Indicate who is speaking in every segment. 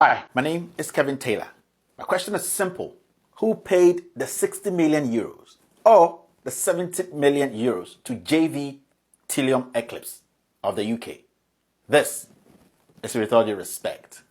Speaker 1: Hi, my name is Kevin Taylor. My question is simple. Who paid the 60 million euros or the 70 million euros to JV Tilium Eclipse of the UK? This is With All Due Respect.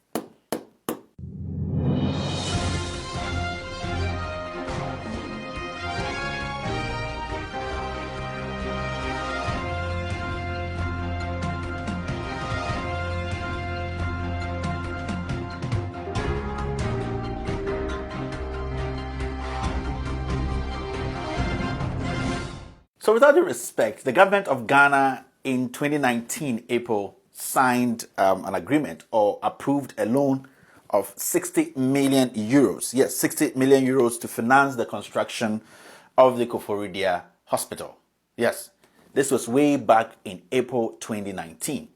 Speaker 1: So with all due respect, the government of Ghana in 2019 April signed an agreement or approved a loan of 60 million euros. Yes, 60 million euros to finance the construction of the Koforidua Hospital. Yes, this was way back in April 2019.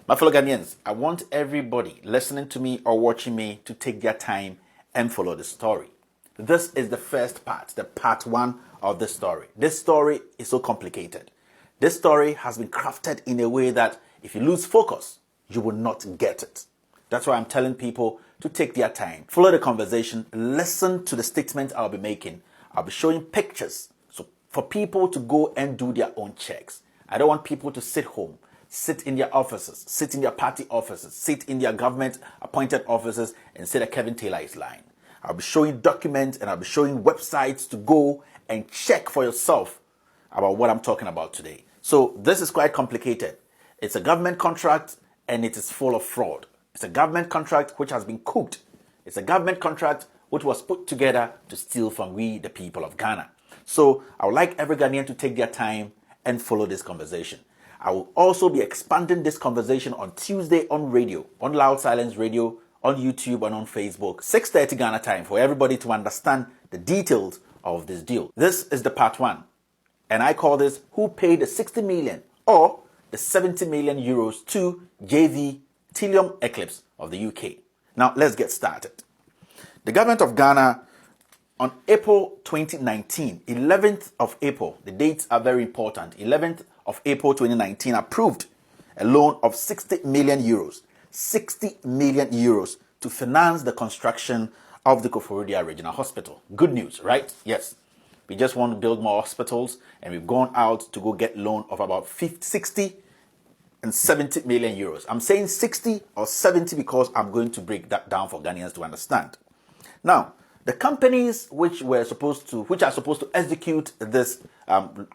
Speaker 1: My fellow Ghanaians, I want everybody listening to me or watching me to take their time and follow the story. This is the first part, the part one of the story. This story is so complicated. This story has been crafted in a way that if you lose focus, you will not get it. That's why I'm telling people to take their time, follow the conversation, listen to the statements I'll be making. I'll be showing pictures so for people to go and do their own checks. I don't want people to sit home, sit in their offices, sit in their party offices, sit in their government appointed offices and say that Kevin Taylor is lying. I'll be showing documents and I'll be showing websites to go and check for yourself about what I'm talking about today. So this is quite complicated. It's a government contract and it is full of fraud. It's a government contract which has been cooked. It's a government contract which was put together to steal from we, the people of Ghana. So I would like every Ghanaian to take their time and follow this conversation. I will also be expanding this conversation on Tuesday on radio, on Loud Silence Radio, on YouTube and on Facebook, 6:30 Ghana time, for everybody to understand the details of this deal. This is the part one, and I call this who paid the 60 million or the 70 million euros to JV Tilium Eclipse of the UK. Now let's get started. The government of Ghana on April 2019, 11th of April, the dates are very important, 11th of April 2019 approved a loan of 60 million euros. 60 million euros to finance the construction of the Koforidua Regional Hospital. Good news, right? Yes. We just want to build more hospitals and we've gone out to go get loan of about 60 and 70 million euros. I'm saying 60 or 70 because I'm going to break that down for Ghanaians to understand. Now, the companies which are supposed to execute this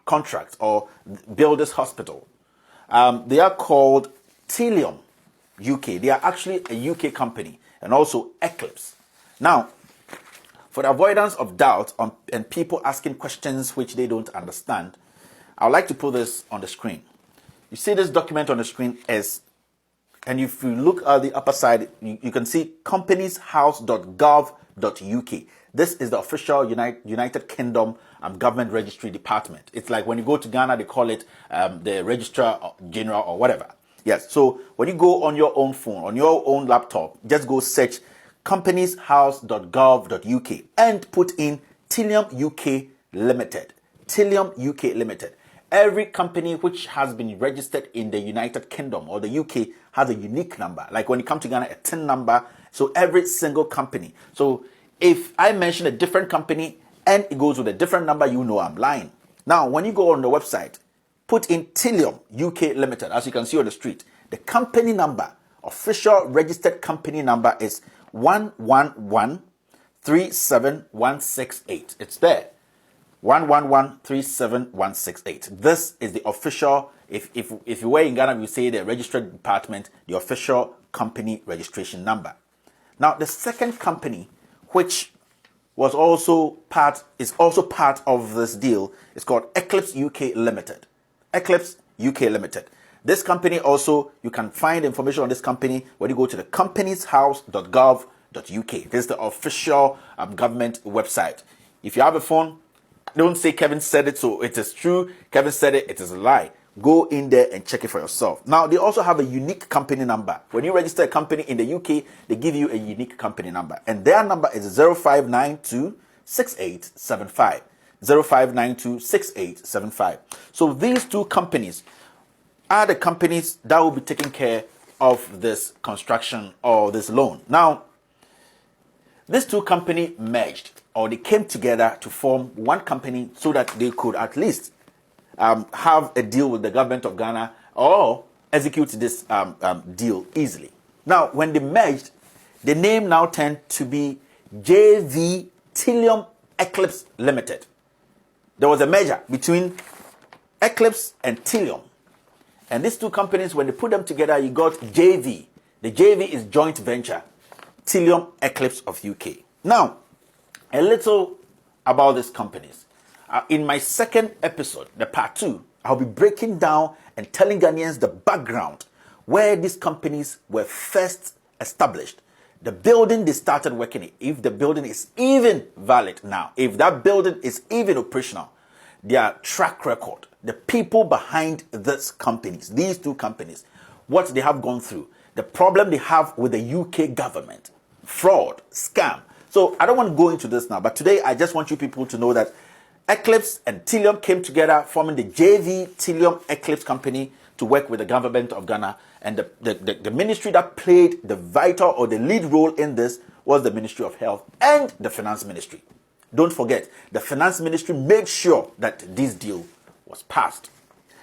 Speaker 1: contract or build this hospital, they are called Tilium UK. They are actually a UK company, and also Eclipse. Now, for the avoidance of doubt and people asking questions which they don't understand, I would like to put this on the screen. You see this document on the screen and if you look at the upper side, you can see companieshouse.gov.uk. This is the official United Kingdom government registry department. It's like when you go to Ghana, they call it the Registrar General or whatever. Yes, so when you go on your own phone, on your own laptop, just go search companieshouse.gov.uk and put in Tilium UK Limited. Tilium UK Limited. Every company which has been registered in the United Kingdom or the UK has a unique number. Like when you come to Ghana, a TIN number. So every single company. So if I mention a different company and it goes with a different number, you know I'm lying. Now, when you go on the website, put in Tilium UK Limited, as you can see on the street. The company number, official registered company number is 111-37168. It's there. 111-37168. This is the official, if you were in Ghana, we say the registered department, the official company registration number. Now, the second company, which is also part of this deal, is called Eclipse UK Limited. Eclipse UK Limited. This company also, you can find information on this company when you go to the companieshouse.gov.uk. This is the official government website. If you have a phone, don't say Kevin said it, so it is true. Kevin said it, it is a lie. Go in there and check it for yourself. Now, they also have a unique company number. When you register a company in the UK, they give you a unique company number. And their number is 0592 6875. 05926875. So these two companies are the companies that will be taking care of this construction or this loan. Now, these two companies merged, or they came together to form one company so that they could at least have a deal with the government of Ghana or execute this deal easily. Now, when they merged, the name now turned to be JV Trillium Eclipse Limited. There was a merger between Eclipse and Trillium. And these two companies, when they put them together, you got JV. The JV is joint venture, Trillium Eclipse of UK. Now, a little about these companies. In my second episode, the part 2, I'll be breaking down and telling Ghanaians the background where these companies were first established, the building they started working in, if the building is even valid now, if that building is even operational, their track record, the people behind these companies, these two companies, what they have gone through, the problem they have with the UK government, fraud, scam. So I don't want to go into this now, but today I just want you people to know that Eclipse and Trillium came together, forming the JV Trillium Eclipse company to work with the government of Ghana. And the ministry that played the vital or the lead role in this was the Ministry of Health and the Finance Ministry. Don't forget, the Finance Ministry made sure that this deal was passed.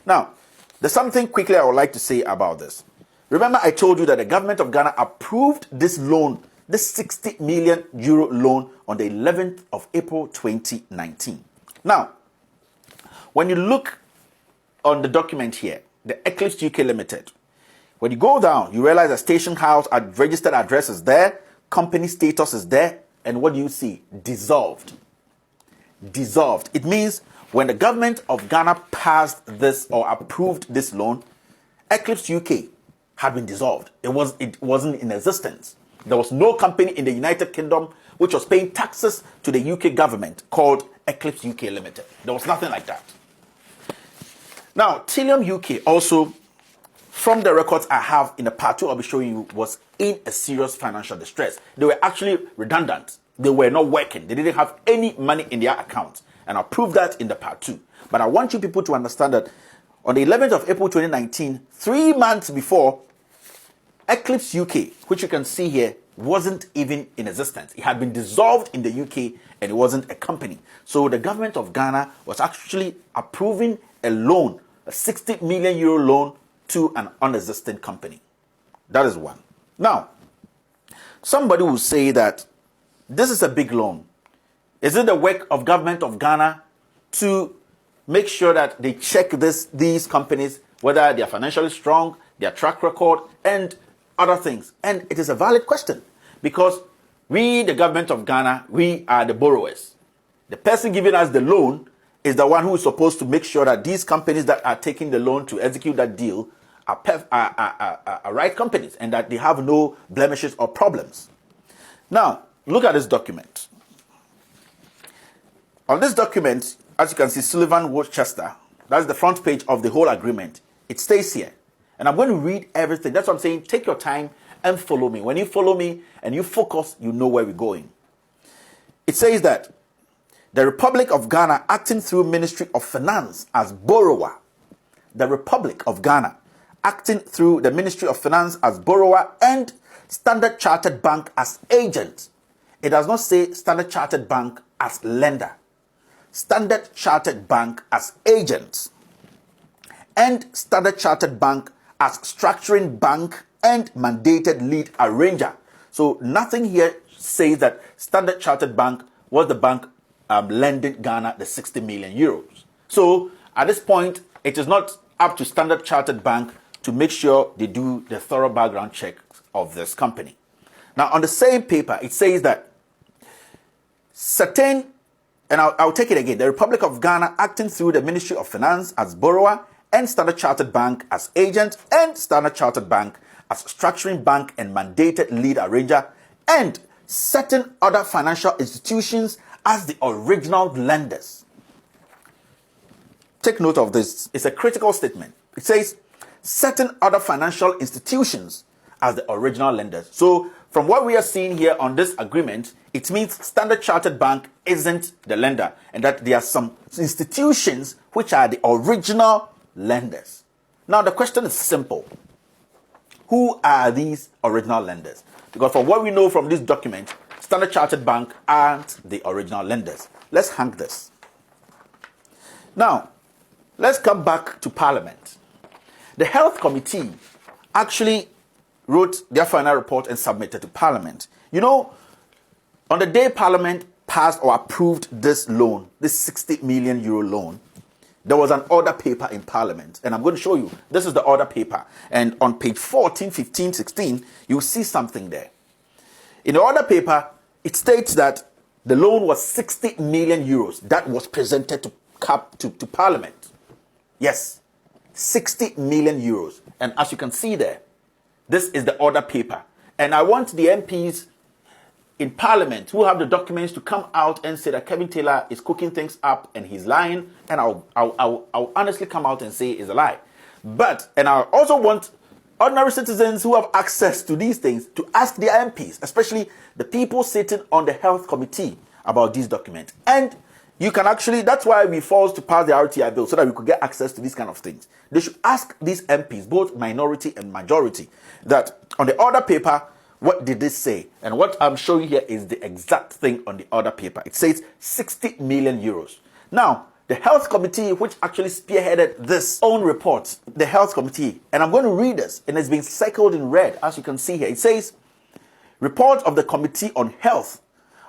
Speaker 1: Now, there's something quickly I would like to say about this. Remember, I told you that the government of Ghana approved this loan, this 60 million euro loan, on the 11th of April 2019. Now, when you look on the document here, the Eclipse UK Limited, when you go down, you realize that station house and registered address is there, company status is there, and what do you see? Dissolved. Dissolved. It means when the government of Ghana passed this or approved this loan, Eclipse UK had been dissolved. It wasn't in existence. There was no company in the United Kingdom which was paying taxes to the UK government called Eclipse UK Limited. There was nothing like that. Now, Trillium UK also, from the records I have in the part 2 I'll be showing you, was in a serious financial distress. They were actually redundant. They were not working. They didn't have any money in their accounts. And I'll prove that in the part 2. But I want you people to understand that on the 11th of April 2019, 3 months before, Eclipse UK, which you can see here, wasn't even in existence. It had been dissolved in the UK and it wasn't a company. So the government of Ghana was actually approving a loan, a 60 million euro loan to an unexisting company. That is one. Now, somebody will say that this is a big loan. Is it the work of government of Ghana to make sure that they check these companies, whether they are financially strong, their track record, and other things? And it is a valid question because we, the government of Ghana, we are the borrowers. The person giving us the loan is the one who is supposed to make sure that these companies that are taking the loan to execute that deal are right companies and that they have no blemishes or problems. Now, look at this document. On this document, as you can see, Sullivan Worcester, that's the front page of the whole agreement. It stays here. And I'm going to read everything. That's what I'm saying. Take your time and follow me. When you follow me and you focus, you know where we're going. It says that the Republic of Ghana, acting through Ministry of Finance as borrower, the Republic of Ghana, acting through the Ministry of Finance as borrower, and Standard Chartered Bank as agent. It does not say Standard Chartered Bank as lender. Standard Chartered Bank as agent, and Standard Chartered Bank as structuring bank and mandated lead arranger. So nothing here says that Standard Chartered Bank was the bank lending Ghana the 60 million euros. So at this point, it is not up to Standard Chartered Bank to make sure they do the thorough background check of this company. Now, on the same paper, it says that certain, and I'll take it again, the Republic of Ghana, acting through the Ministry of Finance as borrower, and Standard Chartered Bank as agent, and Standard Chartered Bank as structuring bank and mandated lead arranger, and certain other financial institutions as the original lenders. Take note of this. It's a critical statement. It says certain other financial institutions as the original lenders. So from what we are seeing here on this agreement, it means Standard Chartered Bank isn't the lender and that there are some institutions which are the original lenders. Now the question is simple. Who are these original lenders? Because from what we know from this document, Standard Chartered Bank aren't the original lenders. Let's hang this. Now, let's come back to Parliament. The Health Committee actually wrote their final report and submitted to Parliament. You know, on the day Parliament passed or approved this loan, this 60 million euro loan, there was an order paper in Parliament. And I'm going to show you. This is the order paper. And on page 14, 15, 16, you'll see something there. In the order paper, it states that the loan was 60 million euros that was presented to Parliament. Yes, 60 million euros. And as you can see there, this is the order paper. And I want the MPs in Parliament who have the documents to come out and say that Kevin Taylor is cooking things up and he's lying. And I'll honestly come out and say it's a lie. And I also want ordinary citizens who have access to these things to ask their MPs, especially the people sitting on the Health Committee, about these documents. And you can actually, that's why we forced to pass the RTI bill, so that we could get access to these kind of things. They should ask these MPs, both minority and majority, that on the order paper, what did this say? And what I'm showing here is the exact thing on the order paper. It says 60 million euros. Now, the Health Committee, which actually spearheaded this own report, the Health Committee, and I'm going to read this, and it's been circled in red, as you can see here. It says, report of the Committee on Health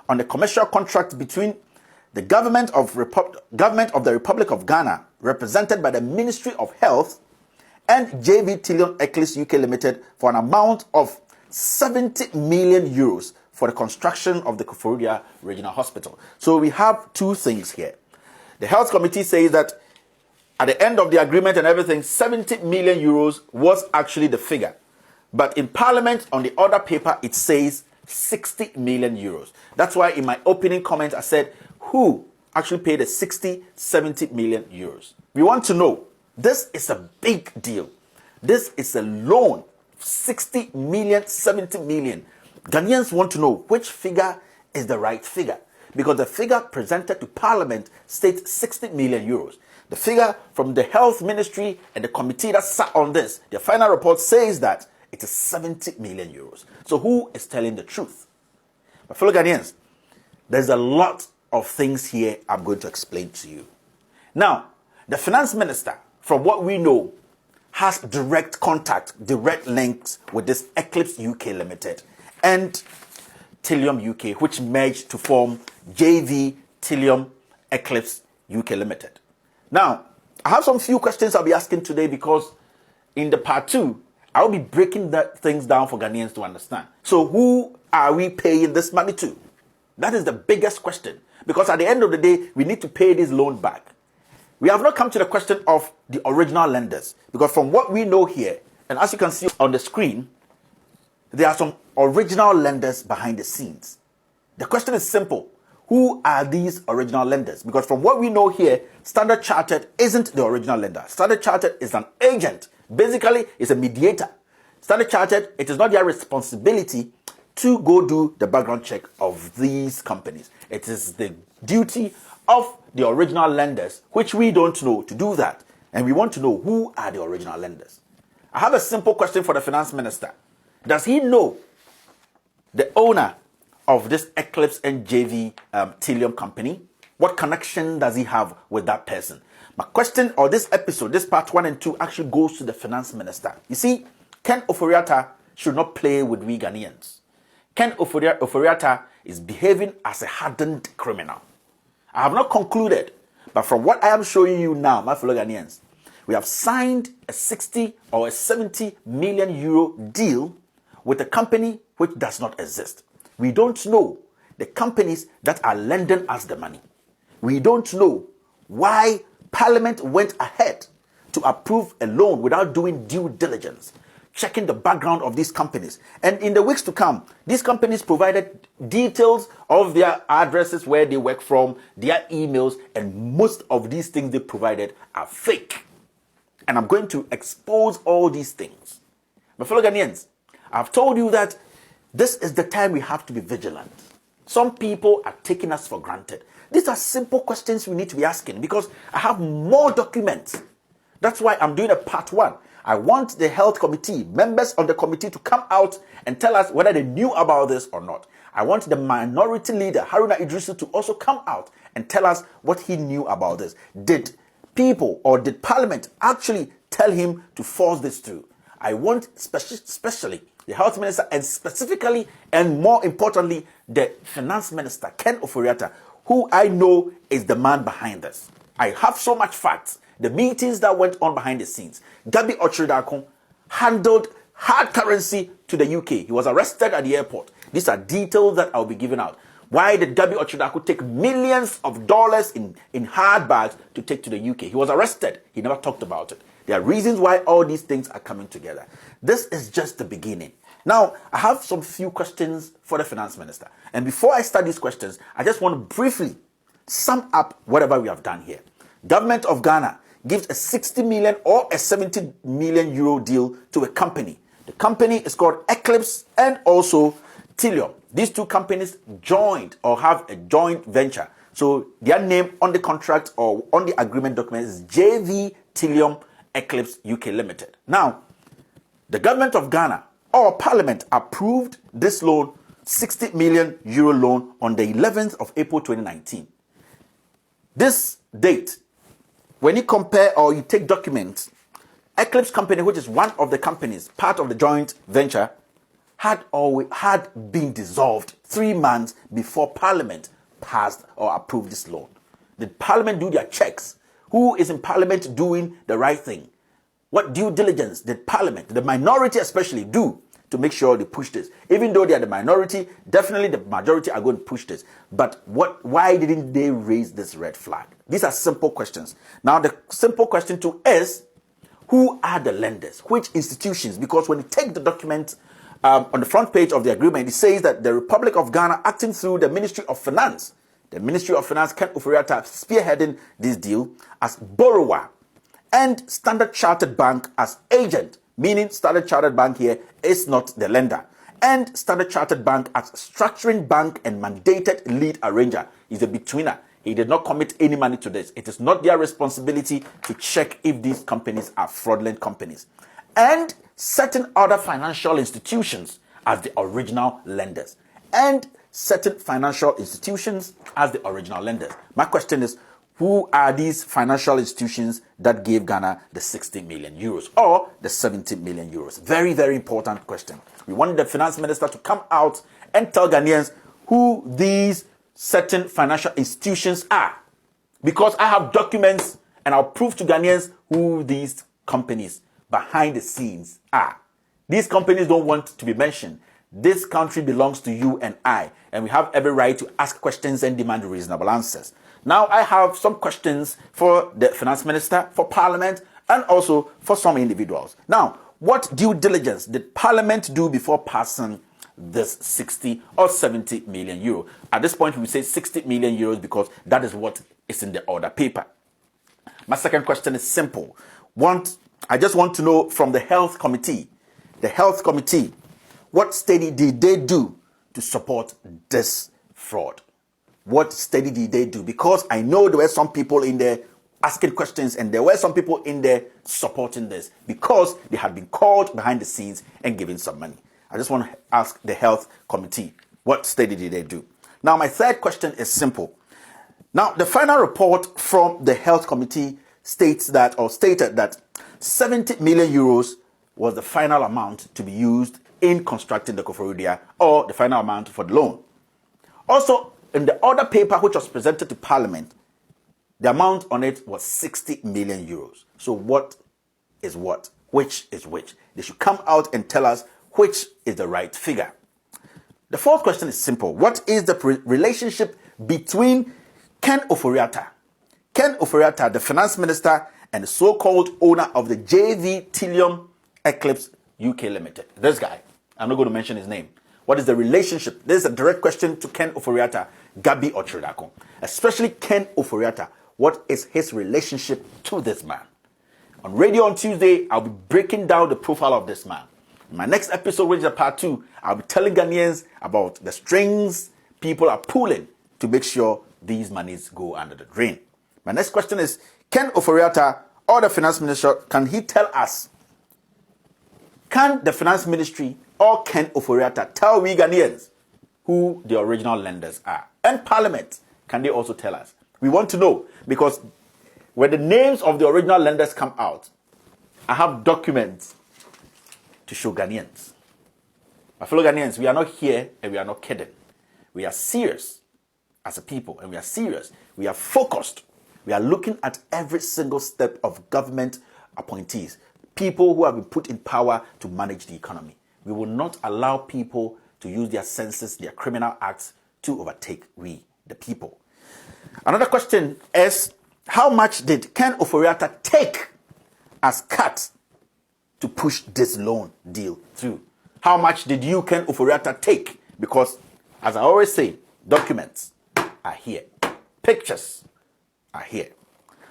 Speaker 1: on the commercial contract between the government of the Republic of Ghana, represented by the Ministry of Health, and JV Tilium Eclipse UK Limited for an amount of 70 million euros for the construction of the Koforidua Regional Hospital. So we have two things here. The Health Committee says that at the end of the agreement and everything, 70 million euros was actually the figure. But in Parliament, on the order paper, it says 60 million euros. That's why in my opening comment, I said, who actually paid the 60, 70 million euros? We want to know. This is a big deal. This is a loan. 60 million, 70 million. Ghanaians want to know which figure is the right figure, because the figure presented to Parliament states 60 million euros. The figure from the Health Ministry and the committee that sat on this, their final report says that it is 70 million euros. So who is telling the truth? My fellow Ghanaians, there's a lot of things here I'm going to explain to you. Now, the finance minister, from what we know, has direct contact, direct links with this Eclipse UK Limited and Tilium UK, which merged to form JV Tilium Eclipse UK Limited. Now, I have some few questions I'll be asking today, because in the part 2, I'll be breaking that things down for Ghanaians to understand. So who are we paying this money to? That is the biggest question, because at the end of the day, we need to pay this loan back. We have not come to the question of the original lenders, because from what we know here, and as you can see on the screen, there are some original lenders behind the scenes. The question is simple. Who are these original lenders? Because from what we know here, Standard Chartered isn't the original lender. Standard Chartered is an agent. Basically, it's a mediator. Standard Chartered, it is not their responsibility to go do the background check of these companies. It is the duty of the original lenders, which we don't know, to do that. And we want to know who are the original lenders. I have a simple question for the finance minister. Does he know the owner of this Eclipse and JV Tilium company? What connection does he have with that person? My question, or this episode, this part 1 and 2, actually goes to the finance minister. You see, Ken Ofori-Atta should not play with we Ghanaians. Ken Ofori-Atta is behaving as a hardened criminal. I have not concluded, but from what I am showing you now, my fellow Ghanaians, we have signed a 60 or a 70 million euro deal with a company which does not exist. We don't know the companies that are lending us the money. We don't know why Parliament went ahead to approve a loan without doing due diligence, checking the background of these companies. And in the weeks to come, these companies provided details of their addresses, where they work from, their emails, and most of these things they provided are fake. And I'm going to expose all these things. My fellow Ghanaians, I've told you that this is the time we have to be vigilant. Some people are taking us for granted. These are simple questions we need to be asking, because I have more documents. That's why I'm doing a part 1. I want the Health Committee, members of the committee, to come out and tell us whether they knew about this or not. I want the minority leader, Haruna Idrisu, to also come out and tell us what he knew about this. Did people or did Parliament actually tell him to force this through? I want especially the health minister and specifically and more importantly, the finance minister, Ken Ofori-Atta, who I know is the man behind this. I have so much facts. The meetings that went on behind the scenes. Gabi Ochridakun handled hard currency to the UK. He was arrested at the airport. These are details that I'll be giving out. Why did Gabi Ochridakun take millions of dollars in hard bags to take to the UK? He was arrested. He never talked about it. There are reasons why all these things are coming together. This is just the beginning. Now, I have some few questions for the finance minister. And before I start these questions, I just want to briefly sum up whatever we have done here. Government of Ghana gives a 60 million or a 70 million euro deal to a company. The company is called Eclipse and also Tilium. These two companies joined or have a joint venture. So their name on the contract or on the agreement document is JV Tilium Eclipse UK Limited. Now, the government of Ghana or Parliament approved this loan, 60 million euro loan, on the 11th of April 2019. This date, when you compare or you take documents, Eclipse Company, which is one of the companies, part of the joint venture, had been dissolved 3 months before Parliament passed or approved this loan. Did Parliament do their checks? Who is in Parliament doing the right thing? What due diligence did Parliament, the minority especially, do to make sure they push this? Even though they are the minority, definitely the majority are going to push this. But why didn't they raise this red flag? These are simple questions. Now, the simple question too is, who are the lenders? Which institutions? Because when you take the document on the front page of the agreement, it says that the Republic of Ghana, acting through the Ministry of Finance, Ken Ofori-Atta spearheading this deal as borrower, and Standard Chartered Bank as agent, meaning Standard Chartered Bank here is not the lender, and Standard Chartered Bank as structuring bank and mandated lead arranger. He's a betweener. He did not commit any money to this. It is not their responsibility to check if these companies are fraudulent companies. And certain other financial institutions as the original lenders. And certain financial institutions as the original lenders. My question is, who are these financial institutions that gave Ghana the 60 million euros or the 70 million euros? Very, very important question. We want the finance minister to come out and tell Ghanaians who these certain financial institutions are. Because I have documents and I'll prove to Ghanaians who these companies behind the scenes are. These companies don't want to be mentioned. This country belongs to you and I, and we have every right to ask questions and demand reasonable answers. Now, I have some questions for the finance minister, for Parliament, and also for some individuals. Now, what due diligence did Parliament do before passing this 60 or 70 million euro? At this point, we say 60 million euros because that is what is in the order paper. My second question is simple. I just want to know from the health committee, what study did they do to support this fraud? What study did they do? Because I know there were some people in there asking questions and there were some people in there supporting this because they had been called behind the scenes and given some money. I just want to ask the health committee, what study did they do? Now, my third question is simple. Now, the final report from the health committee stated that 70 million euros was the final amount to be used in constructing the Koforidua, or the final amount for the loan. Also, in the order paper which was presented to Parliament, the amount on it was 60 million euros. So what is what? Which is which? They should come out and tell us which is the right figure. The fourth question is simple. What is the relationship between Ken Ofori-Atta, the finance minister, and the so-called owner of the JV Tilium Eclipse UK Limited? This guy. I'm not going to mention his name. What is the relationship? This is a direct question to Ken Ofori-Atta, Gabi Ochridakun. Especially Ken Ofori-Atta. What is his relationship to this man? On Radio on Tuesday, I'll be breaking down the profile of this man. In my next episode, which is part 2, I'll be telling Ghanaians about the strings people are pulling to make sure these monies go under the drain. My next question is, Ken Ofori-Atta or the finance minister, can he tell us, can the finance ministry or Ken Ofori-Atta tell we Ghanaians who the original lenders are. And Parliament, can they also tell us? We want to know, because when the names of the original lenders come out, I have documents to show Ghanaians. My fellow Ghanaians, we are not here and we are not kidding. We are serious as a people, and we are serious. We are focused. We are looking at every single step of government appointees, people who have been put in power to manage the economy. We will not allow people to use their senses, their criminal acts to overtake we, the people. Another question is, how much did Ken Ofori-Atta take as cut to push this loan deal through? How much did you, Ken Ofori-Atta, take? Because, as I always say, documents are here. Pictures are here.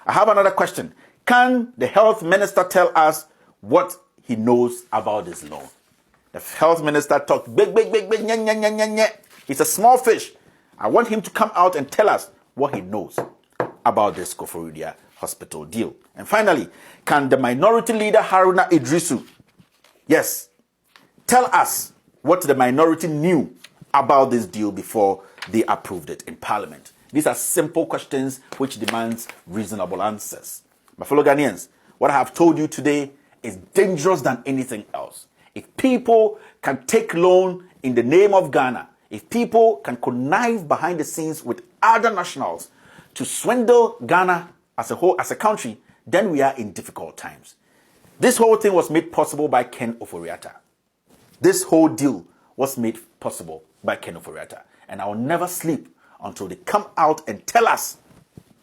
Speaker 1: I have another question. Can the health minister tell us what he knows about this loan? The health minister talked big, nye, nye, nye, nye, nye. He's a small fish. I want him to come out and tell us what he knows about this Koforidua hospital deal. And finally, can the minority leader Haruna Iddrisu, yes, tell us what the minority knew about this deal before they approved it in Parliament? These are simple questions which demands reasonable answers. My fellow Ghanaians, what I have told you today is dangerous than anything else. If people can take loan in the name of Ghana, if people can connive behind the scenes with other nationals to swindle Ghana as a whole, as a country, then we are in difficult times. This whole thing was made possible by Ken Ofori-Atta. This whole deal was made possible by Ken Ofori-Atta. And I will never sleep until they come out and tell us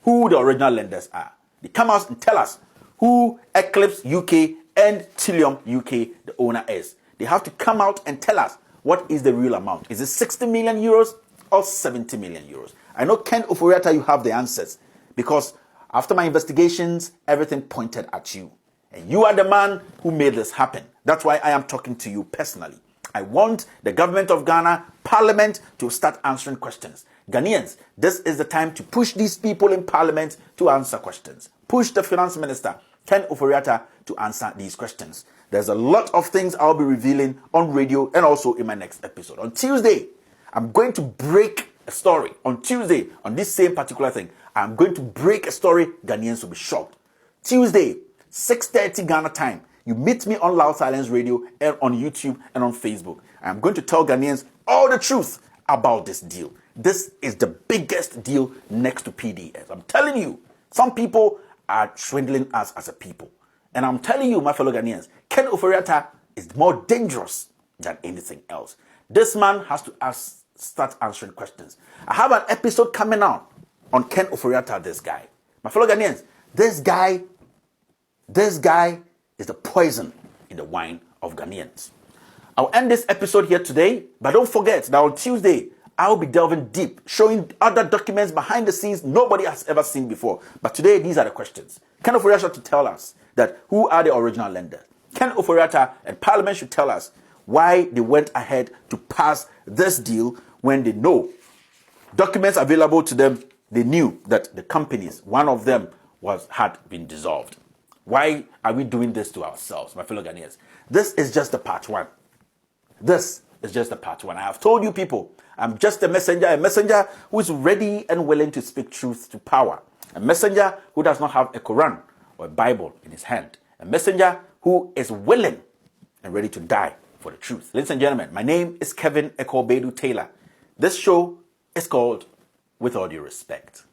Speaker 1: who the original lenders are. They come out and tell us who Eclipse UK and Trillium UK, the owner, is. They have to come out and tell us what is the real amount. Is it 60 million euros or 70 million euros? I know, Ken Ofori-Atta, you have the answers, because after my investigations, everything pointed at you. And you are the man who made this happen. That's why I am talking to you personally. I want the government of Ghana, Parliament, to start answering questions. Ghanaians, this is the time to push these people in Parliament to answer questions. Push the Finance Minister, Ken Ofori-Atta, to answer these questions. There's a lot of things I'll be revealing on radio and also in my next episode. On Tuesday, I'm going to break a story. On Tuesday, on this same particular thing, I'm going to break a story. Ghanaians will be shocked. Tuesday, 6:30 Ghana time. You meet me on Loud Silence Radio and on YouTube and on Facebook. I'm going to tell Ghanaians all the truth about this deal. This is the biggest deal next to PDS. I'm telling you, some people are swindling us as a people. And I'm telling you, my fellow Ghanaians, Ken Ofori-Atta is more dangerous than anything else. This man has to start answering questions. I have an episode coming out on Ken Ofori-Atta, this guy. My fellow Ghanaians, this guy is the poison in the wine of Ghanaians. I'll end this episode here today, but don't forget that on Tuesday, I'll be delving deep, showing other documents behind the scenes nobody has ever seen before. But today, these are the questions. Ken Ofori-Atta to tell us that who are the original lenders. Ken Ofori-Atta and Parliament should tell us why they went ahead to pass this deal when they know documents available to them. They knew that the companies, one of them had been dissolved. Why are we doing this to ourselves, my fellow Ghanaians? This is just the part one. This is just the part one. I have told you people, I'm just a messenger who is ready and willing to speak truth to power. A messenger who does not have a Quran or a Bible in his hand. A messenger who is willing and ready to die for the truth. Ladies and gentlemen, my name is Kevin Ekobedu Taylor. This show is called With All Due Respect.